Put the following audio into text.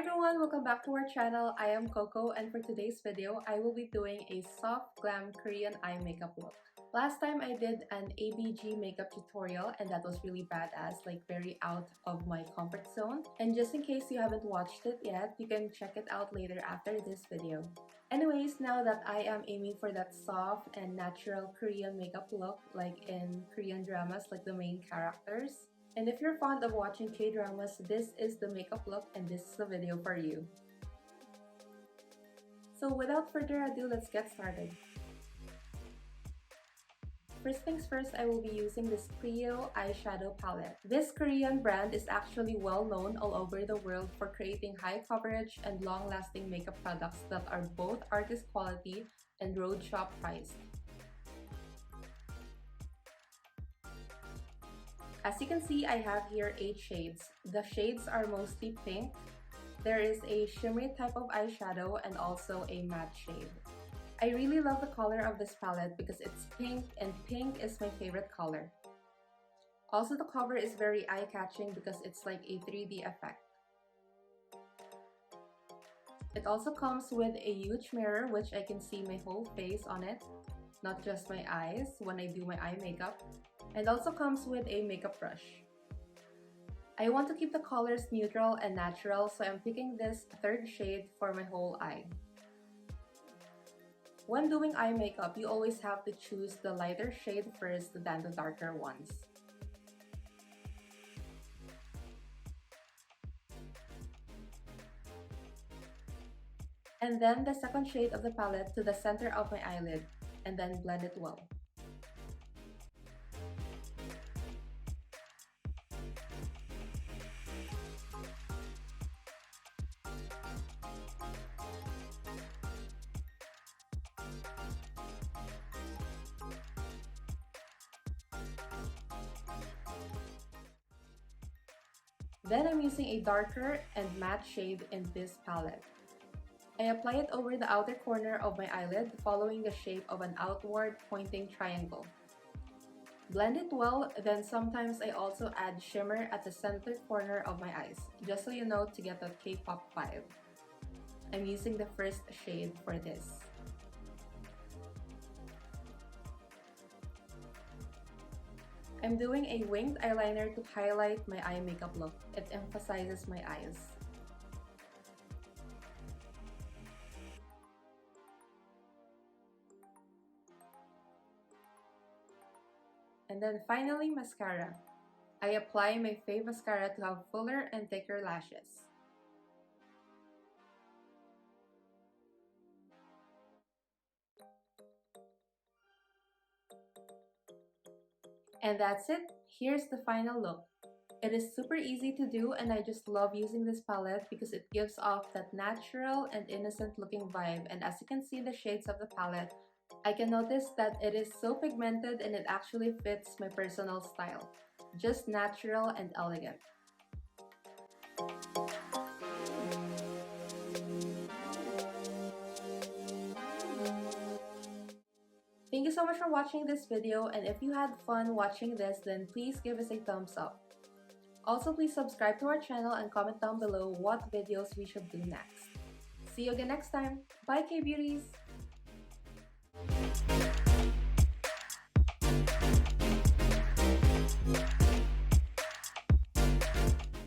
everyone, welcome back to our channel. I am Coco, and for today's video, I will be doing a soft glam Korean eye makeup look. Last time I did an ABG makeup tutorial and that was really badass, like very out of my comfort zone. And just in case you haven't watched it yet, you can check it out later after this video. Anyways, now that I am aiming for that soft and natural Korean makeup look like in Korean dramas like the main characters, and if you're fond of watching K-dramas, this is the makeup look and this is the video for you. So without further ado, let's get started. First things first, I will be using this Clio eyeshadow palette. This Korean brand is actually well known all over the world for creating high coverage and long-lasting makeup products that are both artist quality and road shop priced. As you can see, I have here 8 shades. The shades are mostly pink. There is a shimmery type of eyeshadow and also a matte shade. I really love the color of this palette because it's pink and pink is my favorite color. Also, the cover is very eye-catching because it's like a 3D effect. It also comes with a huge mirror which I can see my whole face on it, not just my eyes when I do my eye makeup. And also comes with a makeup brush. I want to keep the colors neutral and natural, so I'm picking this 3rd shade for my whole eye. When doing eye makeup, you always have to choose the lighter shade first than the darker ones. And then the 2nd shade of the palette to the center of my eyelid, and then blend it well. Then I'm using a darker and matte shade in this palette. I apply it over the outer corner of my eyelid, following the shape of an outward pointing triangle. Blend it well, then sometimes I also add shimmer at the center corner of my eyes, just so you know, to get that K-pop vibe. I'm using the 1st shade for this. I'm doing a winged eyeliner to highlight my eye makeup look. It emphasizes my eyes. And then finally, mascara. I apply my fave mascara to have fuller and thicker lashes. And that's it. Here's the final look. It is super easy to do and I just love using this palette because it gives off that natural and innocent looking vibe, and as you can see the shades of the palette, I can notice that it is so pigmented and it actually fits my personal style. Just natural and elegant. Thank you so much for watching this video, and if you had fun watching this, then please give us a thumbs up. Also, please subscribe to our channel and comment down below what videos we should do next. See you again next time. Bye, K-Beauties!